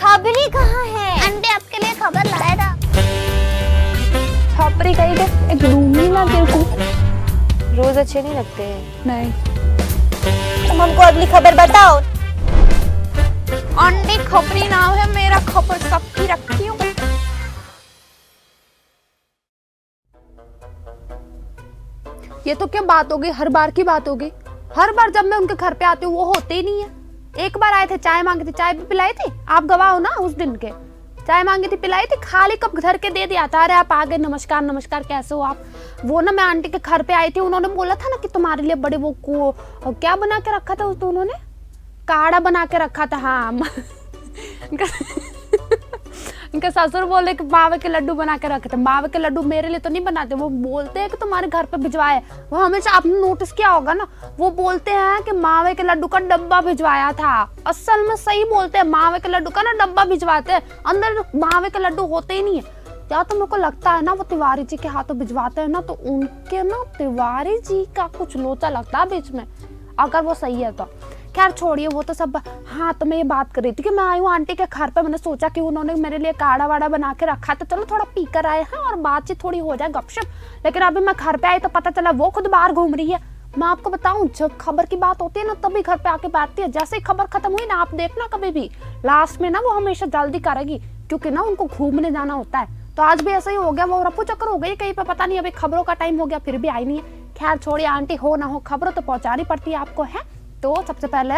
खबरी कहाँ है? आंटी आपके लिए खबर लाया था। छापरी कहीं के एक लूंगी ना तेरे को। रोज अच्छे नहीं लगते हैं। नहीं, तुम हमको अगली खबर बताओ। आंटी खबरी नाम है मेरा, खबर सबकी रखती हूँ। ये तो क्या बात हो गई, हर बार की बात हो गई। हर बार जब मैं उनके घर पे आती हूँ वो होते ही नहीं है। एक बार आए थे, चाय मांगी थी, चाय भी पिलाई थी, आप गवाह हो ना उस दिन के। चाय मांगी थी, पिलाई थी, खाली कप घर के दे दिया था। अरे आप आ गए, नमस्कार नमस्कार, कैसे हो आप। वो ना मैं आंटी के घर पे आई थी, उन्होंने बोला था ना कि तुम्हारे लिए बड़े वो को क्या बना के रखा था, तो उन्होंने काढ़ा बना के रखा था। हाँ इनका ससुर बोले कि मावे के लड्डू बना के रखे थे। मावे के लड्डू मेरे लिए तो नहीं बनाते, वो बोलते हैं कि तुम्हारे घर पे भिजवाए। वो हमेशा आपने नोटिस किया होगा ना, वो बोलते हैं कि मावे के लड्डू का डब्बा भिजवाया था। असल में सही बोलते हैं, मावे के लड्डू का ना डब्बा भिजवाते हैं, अंदर मावे के लड्डू होते ही नहीं है। या तो मेरे को लगता है ना वो तिवारी जी के हाथों भिजवाते हैं ना, तो उनके ना तिवारी जी का कुछ लोचा लगता है बीच में, अगर वो सही है तो। खैर छोड़िए वो तो सब। हाँ, तो मैं ये बात कर रही थी कि मैं आई हूँ आंटी के घर पे, मैंने सोचा कि उन्होंने मेरे लिए काढ़ा वाड़ा बना के रखा, तो चलो थोड़ा पी कर आए हैं और बातचीत थोड़ी हो जाए, गपशप। लेकिन अभी मैं घर पे आई तो पता चला वो खुद बाहर घूम रही है। मैं आपको बताऊं, जब खबर की बात होती है ना तभी घर पे आके बैठती है। जैसे ही खबर खत्म हुई ना, आप देखना कभी भी लास्ट में ना वो हमेशा जल्दी करेगी, क्योंकि ना उनको घूमने जाना होता है। तो आज भी ऐसा ही हो गया, वो रफू चक्कर हो गई कहीं पे, पता नहीं। अभी खबरों का टाइम हो गया फिर भी आई नहीं है। खैर छोड़िए, आंटी हो ना हो खबरों तो पहुंचानी पड़ती है आपको, है। तो सबसे पहले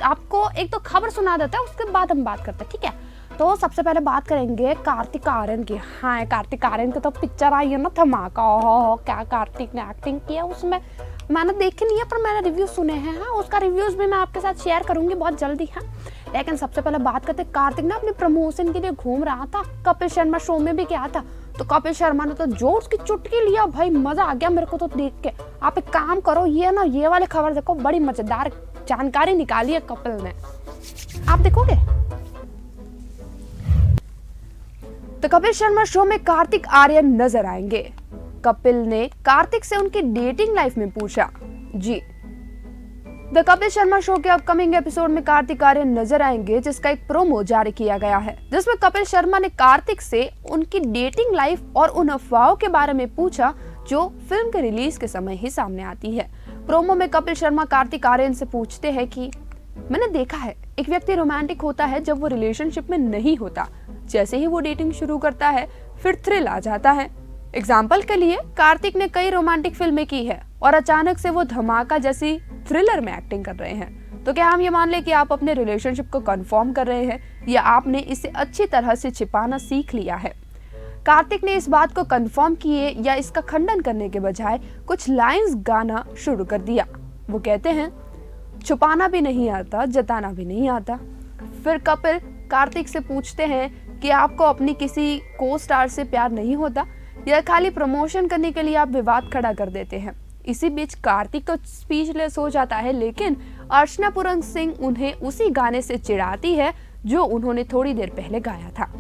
आपको एक तो खबर सुना देते हैं, उसके बाद हम बात करते हैं, ठीक है। तो सबसे पहले बात करेंगे कार्तिक आर्यन की। हाँ, कार्तिक आर्यन की तो पिक्चर आई है ना धमाका। ओहो, क्या कार्तिक ने एक्टिंग किया उसमें। मैंने देखी नहीं है पर मैंने रिव्यू सुने हैं। हाँ, उसका रिव्यूज भी मैं आपके साथ शेयर करूंगी बहुत जल्दी। हाँ, लेकिन सबसे पहले बात करते हैं, कार्तिक ना अपनी प्रमोशन के लिए घूम रहा था, कपिल शर्मा शो में भी गया था। तो कपिल शर्मा ने तो जो उसकी चुटकी लिया, भाई मजा आ गया मेरे को तो देख के। आप एक काम करो, ये ना ये वाली खबर देखो, बड़ी मजेदार जानकारी निकाली है कपिल ने, आप देखोगे। तो कपिल शर्मा शो में कार्तिक आर्यन नजर आएंगे। कपिल ने कार्तिक से उनकी डेटिंग लाइफ में पूछा। जी, द कपिल शर्मा शो के अपकमिंग एपिसोड में कार्तिक आर्यन नजर आएंगे, जिसका एक प्रोमो जारी किया गया है, जिसमें कपिल शर्मा ने कार्तिक से उनकी डेटिंग लाइफ और उन अफवाहों के बारे में पूछा जो फिल्म के रिलीज के समय ही सामने आती है। प्रोमो में कपिल शर्मा कार्तिक आर्यन से पूछते हैं कि मैंने देखा है एक व्यक्ति रोमांटिक होता है जब वो रिलेशनशिप में नहीं होता, जैसे ही वो डेटिंग शुरू करता है फिर थ्रिल आ जाता है। एग्जाम्पल के लिए कार्तिक ने कई रोमांटिक फिल्में की है और अचानक से वो धमाका जैसी थ्रिलर में एक्टिंग कर रहे हैं। तो क्या हम ये मान ले कि आप अपने रिलेशनशिप को कंफर्म कर रहे हैं, या आपने इसे अच्छी तरह से छिपाना सीख लिया है। कार्तिक ने इस बात को कंफर्म किए या इसका खंडन करने के बजाय कुछ लाइंस गाना शुरू कर दिया। वो कहते हैं, छुपाना भी नहीं आता, जताना भी नहीं आता। फिर कपिल कार्तिक से पूछते हैं कि आपको अपनी किसी को स्टार से प्यार नहीं होता, या खाली प्रमोशन करने के लिए आप विवाद खड़ा कर देते हैं। इसी बीच कार्तिक तो स्पीचलेस हो जाता है, लेकिन अर्चना पूरन सिंह उन्हें उसी गाने से चिढ़ाती है जो उन्होंने थोड़ी देर पहले गाया था।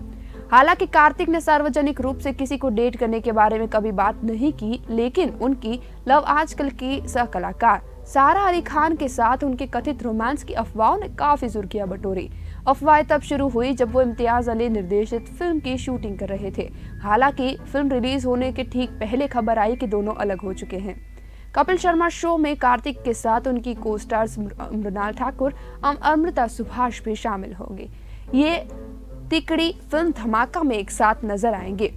हालांकि कार्तिक ने सार्वजनिक रूप से किसी को डेट करने के बारे में कभी बात नहीं की, लेकिन उनकी लव आजकल की सह कलाकार सारा अली खान के साथ उनके कथित रोमांस की अफवाहों ने काफी सुर्खियां बटोरी। अफवाहें तब शुरू हुई जब वो इम्तियाज अली निर्देशित फिल्म की शूटिंग कर रहे थे। हालांकि फिल्म रिलीज होने के ठीक पहले खबर आई कि दोनों अलग हो चुके हैं। कपिल शर्मा शो में कार्तिक के साथ उनकी को स्टार्स मृणाल ठाकुर और अमृता सुभाष भी शामिल होंगे। ये तिकड़ी फिल्म धमाका में एक साथ नजर आएंगे।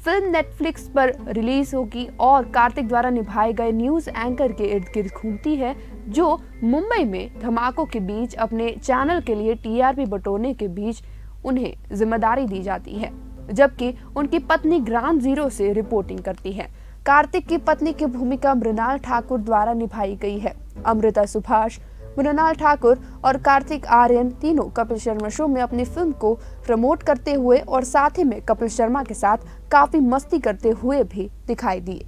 फिल्म नेटफ्लिक्स पर रिलीज होगी और कार्तिक द्वारा निभाए गए न्यूज एंकर के इर्द गिर्द घूमती है, जो मुंबई में धमाकों के बीच अपने चैनल के लिए टीआरपी बटोरने के बीच उन्हें जिम्मेदारी दी जाती है, जबकि उनकी पत्नी ग्राउंड जीरो से रिपोर्टिंग करती है। कार्तिक की पत्नी की भूमिका मृणाल ठाकुर द्वारा निभाई गई है। अमृता सुभाष, मृणाल ठाकुर और कार्तिक आर्यन तीनों कपिल शर्मा शो में अपनी फिल्म को प्रमोट करते हुए और साथ ही में कपिल शर्मा के साथ काफी मस्ती करते हुए भी दिखाई दिए।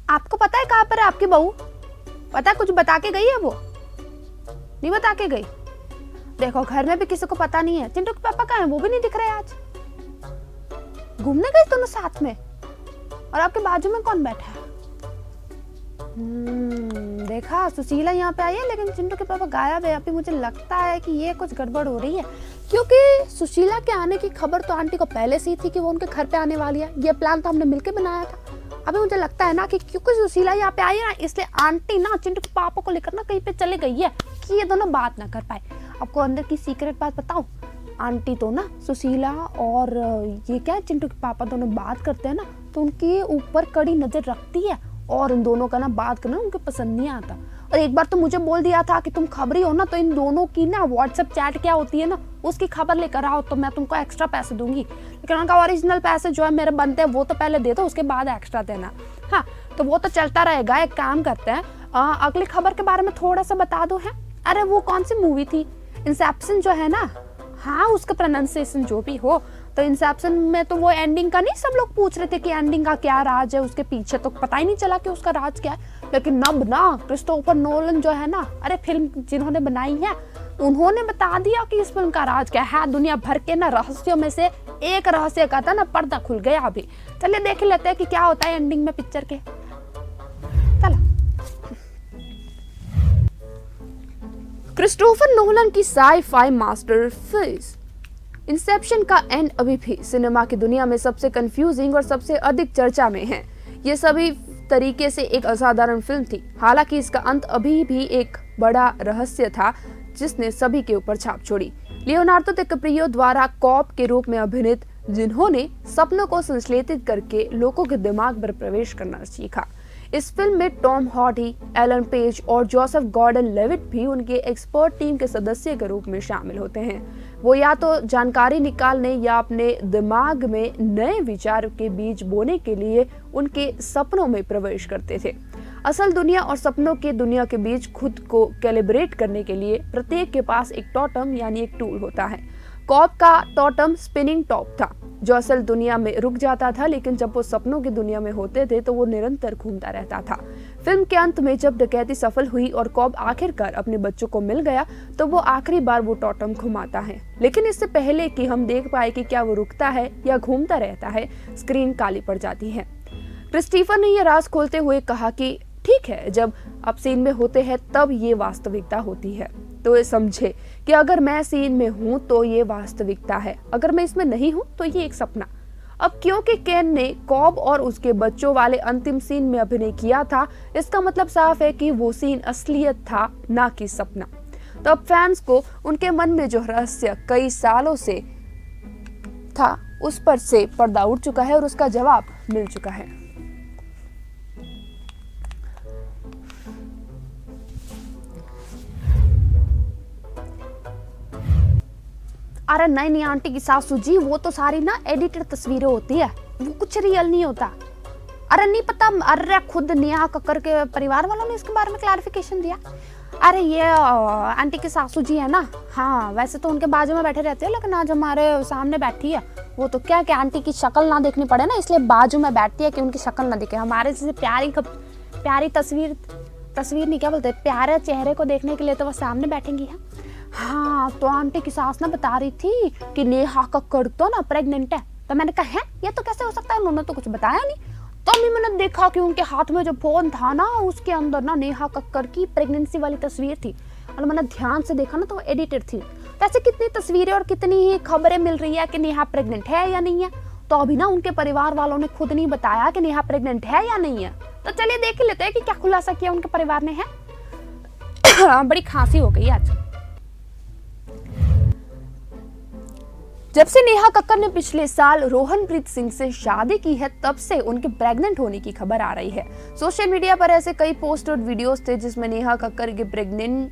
आपको पता है कहाँ पर है आपकी बहू? पता है, कुछ बता के गई है? वो नहीं बता के गई। देखो घर में भी किसी को पता नहीं है। चिंटू के पापा कहाँ हैं? वो भी नहीं दिख रहे आज। घूमने गए दोनों साथ में। और आपके बाजू में कौन बैठा है? देखा, सुशीला यहाँ पे आई है लेकिन चिंटू के पापा गायब है। अभी मुझे लगता है कि ये कुछ गड़बड़ हो रही है, क्योंकि सुशीला के आने की खबर तो आंटी को पहले से ही थी कि वो उनके घर पे आने वाली है। ये प्लान तो हमने मिलके बनाया था। अभी मुझे लगता है ना कि क्योंकि सुशीला यहाँ पे आई है ना, इसलिए आंटी ना चिंटू के पापा को लेकर ना कहीं पे चले गई है कि ये दोनों बात ना कर पाए। आपको अंदर की सीक्रेट बात बताऊं, आंटी तो ना सुशीला और ये क्या है चिंटू के पापा दोनों बात करते हैं ना, तो उनके ऊपर कड़ी नजर रखती है और इन दोनों का ना बात करना उनको पसंद नहीं आता। और एक बार तो मुझे बोल दिया था कि तुम खबरी हो ना, तो इन दोनों की ना व्हाट्सएप चैट क्या होती है ना, उसकी खबर लेकर आओ तो मैं तुमको एक्स्ट्रा पैसे दूंगी। लेकिन उनका ओरिजिनल पैसे जो है मेरे बनते हैं वो तो पहले दे दो, उसके बाद एक्स्ट्रा देना। हाँ, तो वो तो चलता रहेगा। एक काम करते हैं, अगली खबर के बारे में थोड़ा सा बता दो। है, अरे वो कौन सी मूवी थी, इंसेप्शन जो है ना, हाँ उसका प्रोनाउंसिएशन जो भी हो, तो इंसेप्शन में तो वो एंडिंग का नहीं सब लोग पूछ रहे थे कि एंडिंग का क्या राज है उसके पीछे, तो पता ही नहीं चला कि उसका राज क्या है। लेकिन अब ना क्रिस्टोफर नोलन जो है ना, अरे फिल्म जिन्होंने बनाई है उन्होंने बता दिया कि इस फिल्म का राज क्या है। दुनिया भर के ना रहस्यों में से एक रहस्य का था ना, पर्दा खुल गया अभी। चलिए देख लेते हैं कि क्या होता है एंडिंग में पिक्चर के। चलो, क्रिस्टोफर नोलन की साई-फाई मास्टरपीस इंसेप्शन का एंड अभी भी सिनेमा की दुनिया में सबसे कंफ्यूजिंग और सबसे अधिक चर्चा में है। ये सभी तरीके से एक असाधारण फिल्म थी, हालांकि इसका अंत अभी भी एक बड़ा रहस्य था जिसने सभी के ऊपर छाप छोड़ी। लियोनार्डो डिकैप्रियो द्वारा कॉप के रूप में अभिनीत, जिन्होंने सपनों को संश्लेषित करके लोगों के दिमाग पर प्रवेश करना सीखा। इस फिल्म में टॉम हार्डी, एलन पेज और जोसेफ गॉर्डन लेविट भी उनके एक्सपर्ट टीम के सदस्य के रूप में शामिल होते हैं। वो या तो जानकारी निकालने या अपने दिमाग में नए विचार के बीज बोने के लिए उनके सपनों में प्रवेश करते थे। असल दुनिया और सपनों के दुनिया के बीच खुद को कैलिब्रेट करने के लिए प्रत्येक के पास एक टॉटम यानी एक टूल होता है। कॉप का टॉटम स्पिनिंग टॉप था, जो असल दुनिया में रुक जाता था, लेकिन जब वो सपनों की दुनिया में होते थे तो वो निरंतर घूमता रहता था। फिल्म के अंत में जब डकैती सफल हुई और कॉब आखिरकार अपने बच्चों को मिल गया, तो वो आखिरी बार वो टॉटम घुमाता है। लेकिन इससे पहले कि हम देख पाए कि क्या वो रुकता है या घूमता रहता है, स्क्रीन काली पड़ जाती है। क्रिस्टोफर ने यह राज खोलते हुए कहा कि ठीक है, जब आप सीन में होते हैं तब ये वास्तविकता होती है। तो ये समझे कि अगर मैं सीन में हूँ तो ये वास्तविकता है, अगर मैं इसमें नहीं हूँ तो ये एक सपना। अब क्योंकि केन ने कॉब और उसके बच्चों वाले अंतिम सीन में अभिनय किया था, इसका मतलब साफ है कि वो सीन असलियत था, ना कि सपना। तो अब फैंस को उनके मन में जो रहस्य कई सालों से था उस पर से पर्दा उठ चुका है और उसका जवाब मिल चुका है। अरे नहीं आंटी की सासू जी, वो तो सारी ना एडिटेड तस्वीरें होती है, वो कुछ रियल नहीं होता। अरे नहीं पता, अरे खुद नेहा कक्कर के परिवार वालों ने इसके बारे में क्लैरिफिकेशन दिया। अरे ये आंटी की सासू जी है ना, हाँ वैसे तो उनके बाजू में बैठे रहते हैं, लेकिन आज हमारे सामने बैठी है। वो तो क्या कि आंटी की शक्ल ना देखनी पड़े ना, इसलिए बाजू में बैठती है कि उनकी शक्ल ना दिखे। हमारे जैसे प्यारी तस्वीर नहीं, क्या बोलते, प्यारे चेहरे को देखने के लिए तो वो सामने बैठेंगी। हाँ, तो आंटी की सास ना बता रही थी कि नेहा कक्कड़ तो ना प्रेग्नेंट है। तो मैंने कहा है, ये तो कैसे हो सकता है, उन्होंने तो कुछ बताया नहीं। तो अभी मैंने देखा कि उनके हाथ में जो फोन था ना, उसके अंदर ना नेहा कक्कड़ की प्रेगनेंसी वाली तस्वीर थी, और मैंने ध्यान से देखा ना तो वो एडिटेड थी। तो ऐसे कितनी तस्वीरें और कितनी ही खबरें मिल रही है कि नेहा प्रेग्नेंट है या नहीं है। तो अभी ना उनके परिवार वालों ने खुद नहीं बताया कि नेहा प्रेग्नेंट है या नहीं है। तो चलिए देख लेते हैं कि क्या खुलासा किया उनके परिवार ने है। बड़ी खांसी हो गई आज। जब से नेहा कक्कड़ ने पिछले साल रोहनप्रीत सिंह से शादी की है, तब से उनके प्रेग्नेंट होने की खबर आ रही है। सोशल मीडिया पर ऐसे कई पोस्ट और वीडियोस थे जिसमें नेहा कक्कड़ के प्रेग्नेंट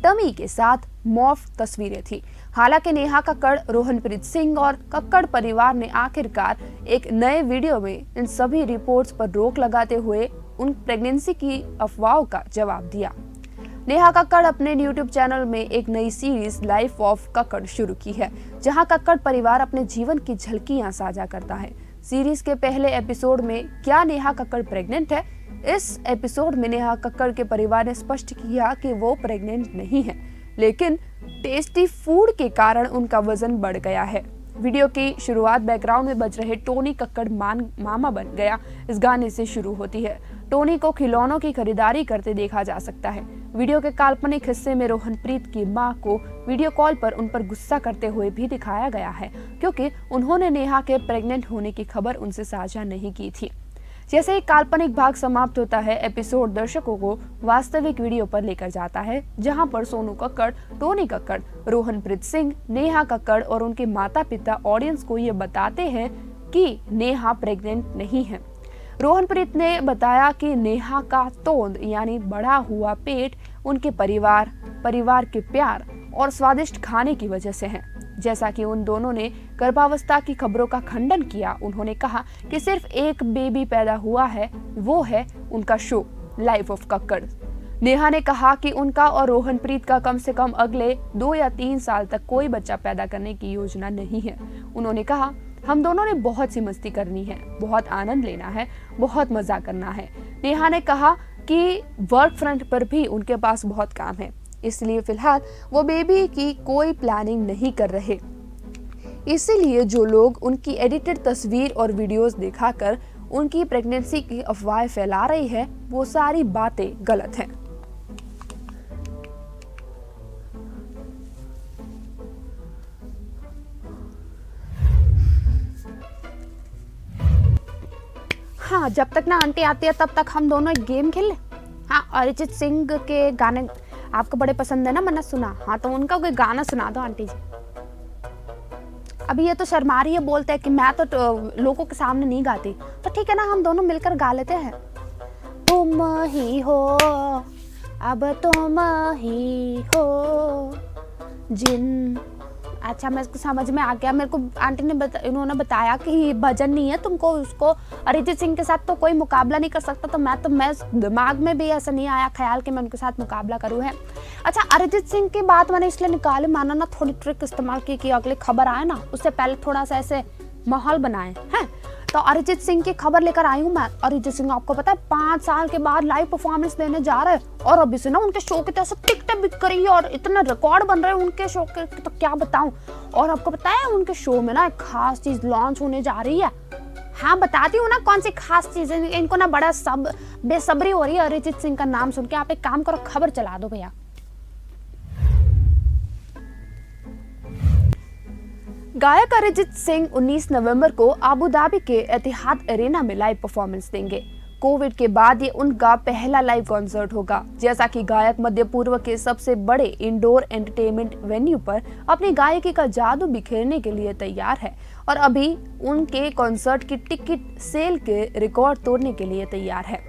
टमी के साथ मॉर्फ तस्वीरें थी। हालांकि नेहा कक्कड़, रोहनप्रीत सिंह और कक्कड़ परिवार ने आखिरकार एक नए वीडियो में इन सभी रिपोर्ट्स पर रोक लगाते हुए उन प्रेगनेंसी की अफवाहों का जवाब दिया। नेहा कक्कड़ अपने YouTube चैनल में एक नई सीरीज लाइफ ऑफ कक्कड़ शुरू की है, जहां कक्कड़ परिवार अपने जीवन की झलकियां साझा करता है। सीरीज के पहले एपिसोड में क्या नेहा कक्कड़ प्रेग्नेंट है? इस एपिसोड में नेहा कक्कड़ के परिवार ने स्पष्ट किया कि वो प्रेग्नेंट नहीं है, लेकिन टेस्टी फूड के कारण उनका वजन बढ़ गया है। वीडियो की शुरुआत बैकग्राउंड में बज रहे टोनी कक्कड़ मामा बन गया इस गाने से शुरू होती है। टोनी को खिलौनों की खरीदारी करते देखा जा सकता है। वीडियो के काल्पनिक हिस्से में रोहनप्रीत की मां को वीडियो कॉल पर उन पर गुस्सा करते हुए भी दिखाया गया है, क्योंकि उन्होंने नेहा के प्रेग्नेंट होने की खबर उनसे साझा नहीं की थी। जैसे ही काल्पनिक भाग समाप्त होता है, एपिसोड दर्शकों को वास्तविक वीडियो पर लेकर जाता है, जहां पर सोनू कक्कड़, टोनी कक्कड़, रोहनप्रीत सिंह, नेहा कक्कड़ और उनके माता पिता ऑडियंस को ये बताते हैं कि नेहा प्रेग्नेंट नहीं है। रोहनप्रीत ने बताया कि नेहा का तोंद यानी बढ़ा हुआ पेट उनके परिवार के प्यार और स्वादिष्ट खाने की वजह से है। जैसा कि उन दोनों ने गर्भावस्था की खबरों का खंडन किया, उन्होंने कहा कि सिर्फ एक बेबी पैदा हुआ है, वो है उनका show life of Kakkar. Neha ने कहा कि उनका और रोहनप्रीत का कम से कम अगले 2 या 3 साल तक कोई बच्चा पैदा करने की योजना नहीं है। उन्होंने कहा, हम दोनों ने बहुत सी मस्ती करनी है, बहुत आनंद लेना है, बहुत मजा करना है। नेहा ने कहा कि वर्क फ्रंट पर भी उनके पास बहुत काम है, इसलिए फिलहाल वो बेबी की कोई प्लानिंग नहीं कर रहे। इसीलिए जो लोग उनकी एडिटेड तस्वीर और वीडियोस दिखाकर उनकी प्रेगनेंसी की अफवाहें फैला रही है, वो सारी बातें गलत हैं। हाँ, जब तक ना आंटी आती है तब तक हम दोनों एक गेम खेल ले। हाँ, अरिजीत सिंह के गाने आपको बड़े पसंद है ना, मैंने सुना। हाँ, तो उनका कोई गाना सुना दो आंटी जी। अभी ये तो शर्मा रही है, बोलते हैं कि मैं तो लोगों के सामने नहीं गाती। तो ठीक है ना, हम दोनों मिलकर गा लेते हैं। तुम ही हो, अब तुम ही हो जिन। अच्छा, मेरे को समझ में आ गया। मेरे को आंटी ने इन्होंने बताया कि भजन नहीं है, तुमको उसको अरिजीत सिंह के साथ तो कोई मुकाबला नहीं कर सकता। तो मैं दिमाग में भी ऐसा नहीं आया ख्याल कि मैं उनके साथ मुकाबला करूँ है। अच्छा, अरिजीत सिंह की बात मैंने इसलिए निकाली, माना ना थोड़ी ट्रिक इस्तेमाल की कि अगली खबर आए ना उससे पहले थोड़ा सा ऐसे माहौल बनाए हैं। तो अरिजीत सिंह की खबर लेकर आई हूँ मैं। अरिजीत सिंह आपको पता है 5 साल के बाद लाइव परफॉर्मेंस देने जा रहे हैं, और अभी से ना उनके शो की तरह से टिकटें बिक रही है और इतने रिकॉर्ड बन रहे हैं उनके शो के, तो क्या बताऊं। और आपको पता है उनके शो में ना एक खास चीज लॉन्च होने जा रही है। हाँ, बताती हूँ ना कौन सी खास चीज है। इनको ना बड़ा बेसब्री हो रही है अरिजीत सिंह का नाम सुन के। आप एक काम करो, खबर चला दो भैया। गायक अरिजीत सिंह 19 नवंबर को अबू धाबी के एतिहाद एरेना में लाइव परफॉर्मेंस देंगे। कोविड के बाद ये उनका पहला लाइव कॉन्सर्ट होगा। जैसा कि गायक मध्य पूर्व के सबसे बड़े इंडोर एंटरटेनमेंट वेन्यू पर अपनी गायकी का जादू बिखेरने के लिए तैयार है, और अभी उनके कॉन्सर्ट की टिकट सेल के रिकॉर्ड तोड़ने के लिए तैयार है।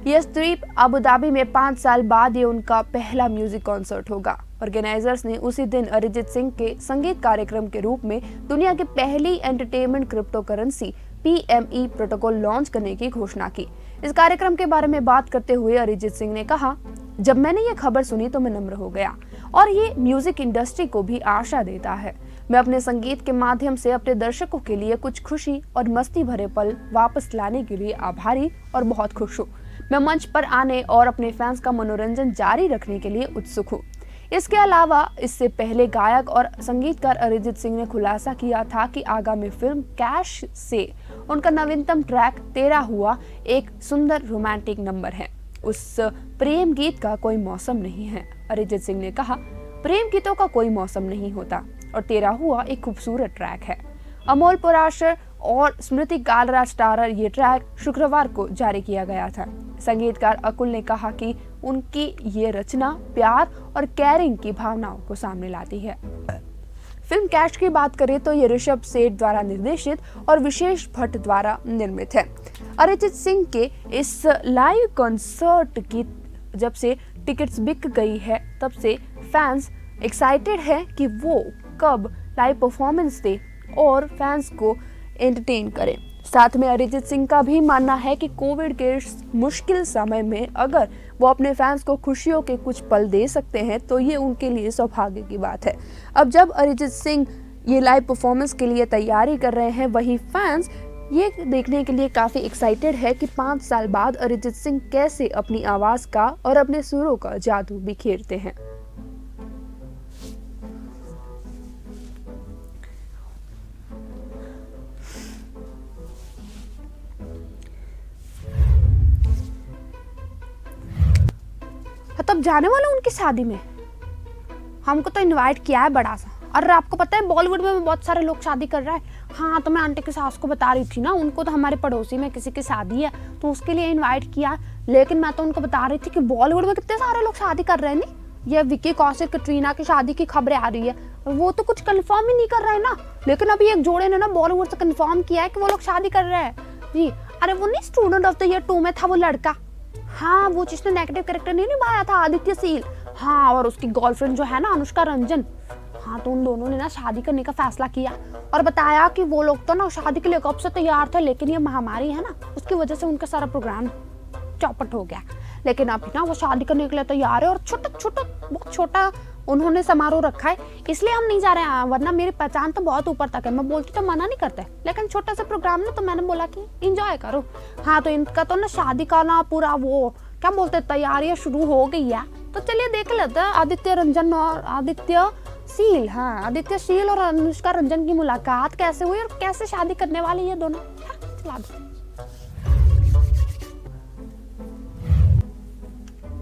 यस द्वीप अबू धाबी में 5 साल बाद ये उनका पहला म्यूजिक कॉन्सर्ट होगा। ऑर्गेनाइजर्स ने उसी दिन अरिजीत सिंह के संगीत कार्यक्रम के रूप में दुनिया की पहली entertainment crypto currency PME protocol launch करने की घोषणा की। इस कार्यक्रम के बारे में बात करते हुए अरिजीत सिंह ने कहा, जब मैंने ये खबर सुनी तो मैं नम्र हो गया, और ये म्यूजिक इंडस्ट्री को भी आशा देता है। मैं अपने संगीत के माध्यम से अपने दर्शकों के लिए कुछ खुशी और मस्ती भरे पल वापस लाने के लिए आभारी और बहुत खुश हूँ। मैं मंच पर आने और अपने फैंस का मनोरंजन जारी रखने के लिए उत्सुक हूँ। इसके अलावा इससे पहले गायक और संगीतकार अरिजीत सिंह ने खुलासा किया था कि आगामी फिल्म कैश से उनका नवीनतम ट्रैक तेरा हुआ एक सुंदर रोमांटिक नंबर है। उस प्रेम गीत का कोई मौसम नहीं है। अरिजीत सिंह ने कहा, प्रेम गीतों का कोई मौसम नहीं होता, और तेरा हुआ एक खूबसूरत ट्रैक है। अमोल पुराशर और स्मृति कालरा स्टारर ये ट्रैक शुक्रवार को जारी किया गया था। संगीतकार अकुल ने कहा कि उनकी ये रचना प्यार और केयरिंग की भावनाओं को सामने लाती है। फिल्म कैश की बात करें तो ये ऋषभ सेठ द्वारा निर्देशित और विशेष भट्ट द्वारा निर्मित है। अरिजीत सिंह के इस लाइव कॉन्सर्ट की जब से टिकट्स बिक गई है, तब से फैंस एक्साइटेड है कि वो कब लाइव परफॉर्मेंस दे और फैंस को एंटरटेन करें। साथ में अरिजीत सिंह का भी मानना है कि कोविड के मुश्किल समय में अगर वो अपने फैंस को खुशियों के कुछ पल दे सकते हैं तो ये उनके लिए सौभाग्य की बात है। अब जब अरिजीत सिंह ये लाइव परफॉर्मेंस के लिए तैयारी कर रहे हैं, वही फैंस ये देखने के लिए काफी एक्साइटेड है कि 5 साल बाद अरिजीत सिंह कैसे अपनी आवाज का और अपने सुरों का जादू बिखेरते हैं। आप जाने वाले हो उनकी शादी में? हमको तो इनवाइट किया है बड़ा सा। और आपको पता है बॉलीवुड में बहुत सारे लोग शादी कर रहे हैं। हाँ, तो मैं आंटी की सास को बता रही थी ना, उनको तो हमारे पड़ोसी में किसी की शादी है तो उसके लिए इनवाइट किया। लेकिन मैं तो उनको बता रही थी कि बॉलीवुड में कितने सारे लोग शादी कर रहे हैं। नहीं, ये विक्की कौशल कटरीना की शादी की खबरें आ रही है, वो तो कुछ कंफर्म ही नहीं कर रहे हैं ना। लेकिन अभी एक जोड़े ने ना बॉलीवुड से कंफर्म किया है कि वो लोग शादी कर रहे हैं जी। अरे वो नहीं स्टूडेंट ऑफ द ईयर 2 में था वो लड़का, हाँ, वो जिसने नेगेटिव कैरेक्टर नहीं निभाया था, आदित्य सील। हाँ, और उसकी गर्लफ्रेंड जो है ना अनुष्का रंजन। हाँ, तो उन दोनों ने ना शादी करने का फैसला किया और बताया कि वो लोग तो ना शादी के लिए कब से तैयार थे, लेकिन ये महामारी है ना उसकी वजह से उनका सारा प्रोग्राम चौपट हो गया। लेकिन अभी ना वो शादी करने के लिए तैयार है और छोटा बहुत छोटा उन्होंने समारोह रखा है, इसलिए हम नहीं जा रहे हैं। वरना मेरी पहचान तो बहुत ऊपर तक है, मैं बोलती तो मना नहीं करते, लेकिन छोटा सा प्रोग्राम ना तो मैंने बोला कि एंजॉय करो। हाँ, तो इनका तो ना शादी का ना पूरा वो क्या बोलते तैयारियां शुरू हो गई है। तो चलिए देख लेते हैं आदित्य रंजन और आदित्य सील, हाँ, आदित्य सील और अनुष्का रंजन की मुलाकात कैसे हुई और कैसे शादी करने वाले ये दोनों। चला दो।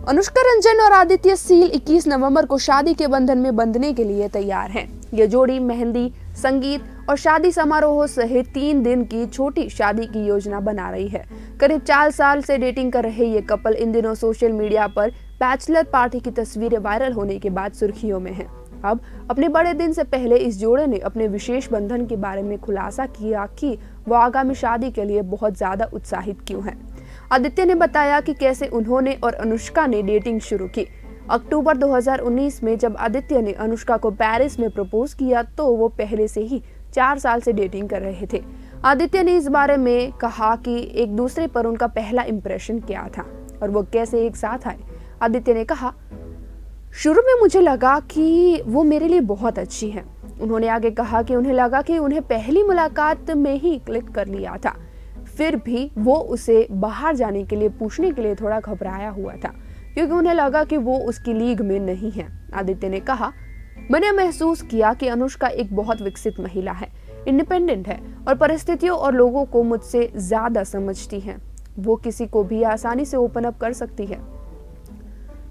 अनुष्का रंजन और आदित्य सील 21 नवंबर को शादी के बंधन में बंधने के लिए तैयार हैं। ये जोड़ी मेहंदी, संगीत और शादी समारोह सहित 3 दिन की छोटी शादी की योजना बना रही है। करीब 4 साल से डेटिंग कर रहे ये कपल इन दिनों सोशल मीडिया पर बैचलर पार्टी की तस्वीरें वायरल होने के बाद सुर्खियों में है। अब अपने बड़े दिन से पहले इस जोड़े ने अपने विशेष बंधन के बारे में खुलासा किया कि वो आगामी शादी के लिए बहुत ज्यादा उत्साहित क्यों है। आदित्य ने बताया कि कैसे उन्होंने और अनुष्का ने डेटिंग शुरू की। अक्टूबर 2019 में जब आदित्य ने अनुष्का को पेरिस में प्रपोज किया तो वो पहले से ही 4 साल से डेटिंग कर रहे थे। आदित्य ने इस बारे में कहा कि एक दूसरे पर उनका पहला इंप्रेशन क्या था और वो कैसे एक साथ आए। आदित्य ने कहा, शुरू में मुझे लगा कि वो मेरे लिए बहुत अच्छी है। उन्होंने आगे कहा कि उन्हें लगा कि उन्हें पहली मुलाकात में ही क्लिक कर लिया था। फिर भी वो उसे बाहर जाने के लिए पूछने के लिए थोड़ा घबराया हुआ था क्योंकि उन्हें लगा कि वो उसकी लीग में नहीं है। आदित्य ने कहा, मैंने महसूस किया कि अनुष्का एक बहुत विकसित महिला है, इंडिपेंडेंट है और परिस्थितियों और लोगों को मुझसे ज्यादा समझती है। वो किसी को भी आसानी से ओपन अप कर सकती है।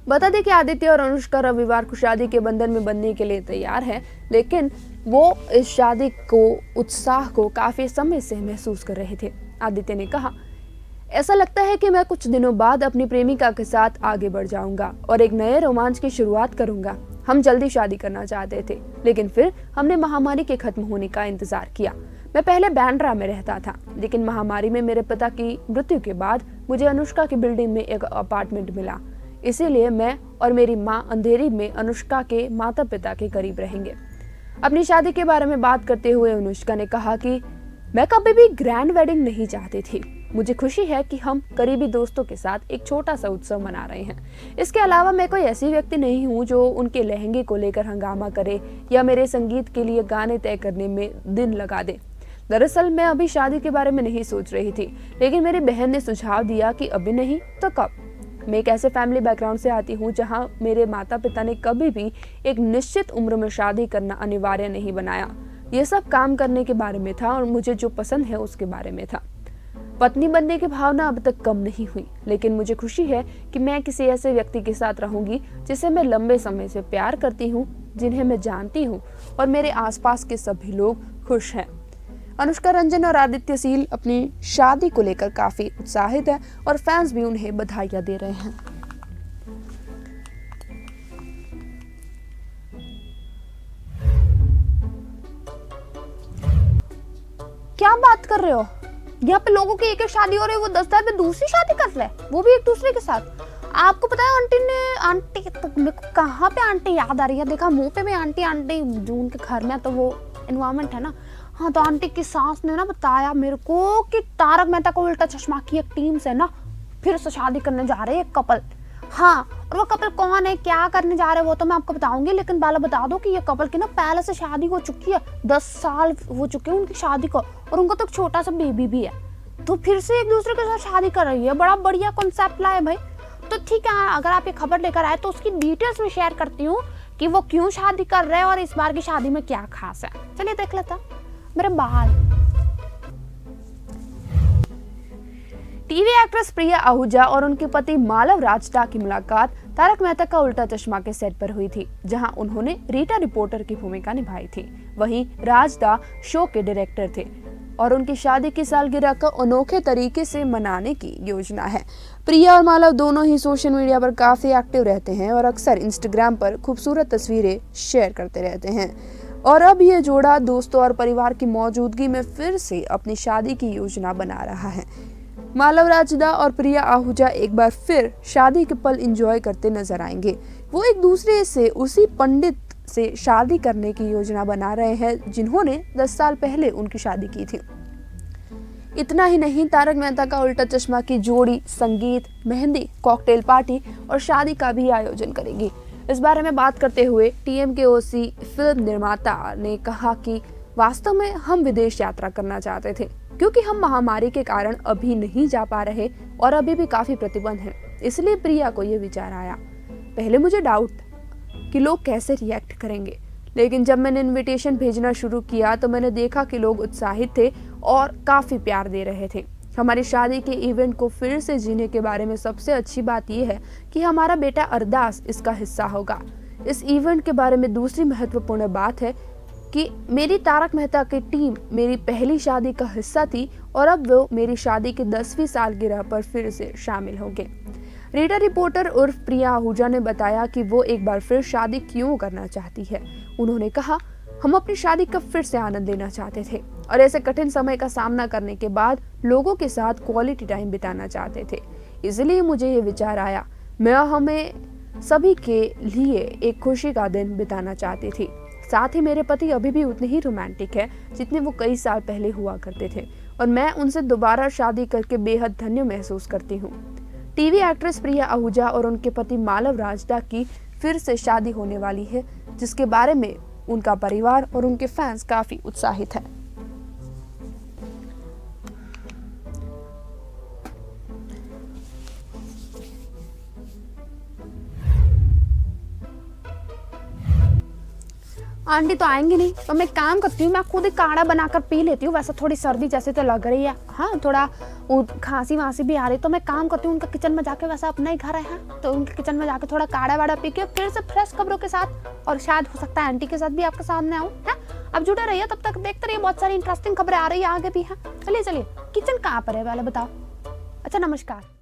बता दें कि आदित्य और अनुष्का रविवार को शादी के बंधन में बंधने के लिए तैयार हैं, लेकिन वो इस शादी को उत्साह को काफी समय से महसूस कर रहे थे। आदित्य ने कहा, ऐसा लगता है कि मैं कुछ दिनों बाद अपनी प्रेमिका के साथ आगे बढ़ जाऊंगा और एक नए रोमांच की शुरुआत करूंगा। हम जल्दी शादी करना चाहते थे, लेकिन फिर हमने महामारी के खत्म होने का इंतजार किया। मैं पहले बांद्रा में रहता था, लेकिन महामारी में मेरे पिता की मृत्यु के बाद मुझे अनुष्का की बिल्डिंग में एक अपार्टमेंट मिला। इसीलिए मैं और मेरी माँ अंधेरी में अनुष्का के माता पिता के करीब रहेंगे। अपनी शादी के बारे में बात करते हुए अनुष्का ने कहा कि मैं कभी भी ग्रैंड वेडिंग नहीं चाहती थी। मुझे खुशी है कि हम करीबी दोस्तों के साथ एक छोटा सा उत्सव मना रहे हैं। इसके अलावा मैं कोई ऐसी व्यक्ति नहीं हूँ जो उनके लहंगे को लेकर हंगामा करे या मेरे संगीत के लिए गाने तय करने में दिन लगा दे। दरअसल मैं अभी शादी के बारे में नहीं सोच रही थी, लेकिन मेरी बहन ने सुझाव दिया कि अभी नहीं तो कब। मैं एक ऐसे फैमिली बैकग्राउंड से आती हूँ जहाँ मेरे माता पिता ने कभी भी एक निश्चित उम्र में शादी करना अनिवार्य नहीं बनाया। ये सब काम करने के बारे में था और मुझे जो पसंद है उसके बारे में था। पत्नी बनने की भावना अब तक कम नहीं हुई, लेकिन मुझे खुशी है कि मैं किसी ऐसे व्यक्ति के साथ रहूंगी जिसे मैं लंबे समय से प्यार करती हूँ, जिन्हें मैं जानती हूँ और मेरे आसपास के सभी लोग खुश हैं। अनुष्का रंजन और आदित्य सील अपनी शादी को लेकर काफी उत्साहित है और फैंस भी उन्हें बधाइयां दे रहे हैं। क्या बात कर रहे हो? यहाँ पे लोगों की एक शादी हो रही है, वो 10 साल में दूसरी शादी कर रहे हैं, वो भी एक दूसरे के साथ। आपको पता है आंटी तो मेरे को कहाँ पे आंटी याद आ रही है, देखा मुंह पे भी आंटी जो उनके घर में तो वो एनवायरमेंट है ना। हाँ, तो आंटी की सास ने ना बताया मेरे को कि तारक मेहता का उल्टा चश्मा की एक टीम से ना फिर से शादी करने जा रहे हैं एक कपल। हाँ, और वो कपल कौन है, क्या करने जा रहे हैं वो तो मैं आपको बताऊंगी, लेकिन पहले बता दो कि ये कपल की ना पहले से शादी हो चुकी है, 10 साल हो चुके हैं उनकी शादी को और उनको तो एक छोटा सा बेबी भी है। तो फिर से एक दूसरे के साथ शादी कर रही है, बड़ा बढ़िया कॉन्सेप्ट लाए भाई। तो ठीक है, अगर आप ये खबर लेकर आए तो उसकी डिटेल्स में शेयर करती हूँ कि वो क्यों शादी कर रहे हैं और इस बार की शादी में क्या खास है। चलिए देख लेता। मेरे बाल टीवी एक्ट्रेस प्रिया आहूजा और उनके पति मालव राजदा की मुलाकात तारक मेहता का उल्टा चश्मा के सेट पर हुई थी, जहां उन्होंने रीटा रिपोर्टर की भूमिका निभाई थी। वहीं राजदा शो के डायरेक्टर थे और उनकी शादी की सालगिरह को अनोखे तरीके से मनाने की योजना है। प्रिया और मालव दोनों ही सोशल मीडिया पर काफी एक्टिव रहते हैं और अक्सर इंस्टाग्राम पर खूबसूरत तस्वीरें शेयर करते रहते हैं। और अब ये जोड़ा दोस्तों और परिवार की मौजूदगी में फिर से अपनी शादी की योजना बना रहा है। मालव राजदा और प्रिया आहूजा एक बार फिर शादी के पल एंजॉय करते नजर आएंगे। वो एक दूसरे से उसी पंडित से शादी करने की योजना बना रहे हैं जिन्होंने 10 साल पहले उनकी शादी की थी। इतना ही नहीं, तारक मेहता का उल्टा चश्मा की जोड़ी संगीत, मेहंदी, कॉकटेल पार्टी और शादी का भी आयोजन करेगी। इस बारे में बात करते हुए TMKOC फिल्म निर्माता ने कहा कि वास्तव में हम विदेश यात्रा करना चाहते थे, क्योंकि हम महामारी के कारण अभी नहीं जा पा रहे और अभी भी काफी प्रतिबंध हैं। इसलिए प्रिया को ये विचार आया। पहले मुझे डाउट था कि लोग कैसे रिएक्ट करेंगे, लेकिन जब मैंने इनविटेशन भेजना शुरू किया तो मैंने देखा कि लोग उत्साहित थे और काफी प्यार दे रहे थे। हमारी शादी के इवेंट को फिर से जीने के बारे में सबसे अच्छी बात यह है कि हमारा बेटा अरदास इसका हिस्सा होगा। इस इवेंट के बारे में दूसरी महत्वपूर्ण बात है कि मेरी तारक मेहता की टीम मेरी पहली शादी का हिस्सा थी और अब वो मेरी शादी की 10वीं सालगिरह पर फिर से शामिल होंगे। रीटा रिपोर्टर उर्फ प्रिया आहूजा ने बताया कि वो एक बार फिर शादी क्यों करना चाहती है। उन्होंने कहा, हम अपनी शादी का फिर से आनंद लेना चाहते थे और ऐसे कठिन समय का सामना करने के बाद लोगों के साथ क्वालिटी टाइम बिताना चाहते थे। इसलिए मुझे ये विचार आया। मैं हमें सभी के लिए एक खुशी का दिन बिताना चाहती थी। साथ ही मेरे पति अभी भी उतने ही रोमांटिक है जितने वो कई साल पहले हुआ करते थे और मैं उनसे दोबारा शादी करके बेहद धन्य महसूस करती हूँ। टीवी एक्ट्रेस प्रिया आहूजा और उनके पति मालव राजदा की फिर से शादी होने वाली है, जिसके बारे में उनका परिवार और उनके फैंस काफी उत्साहित हैं। आंटी तो आएंगी नहीं, तो मैं काम करती हूँ, मैं खुद ही काढ़ा बनाकर पी लेती हूँ। वैसे थोड़ी सर्दी जैसे तो लग रही है, हाँ थोड़ा खांसी वांसी भी आ रही, तो मैं काम करती हूँ उनका किचन में जाके। वैसे अपना ही घर है, तो उनके किचन में जाके थोड़ा काढ़ा वाड़ा पी के फिर से फ्रेश खबरों के साथ, और शायद हो सकता है आंटी के साथ भी आपके सामने आऊँ। है, अब जुड़े रहिए, तब तक देखते रहिए, बहुत सारी इंटरेस्टिंग खबरें आ रही है आगे भी है। चलिए चलिए, किचन कहाँ पर है पहले बताओ। अच्छा, नमस्कार।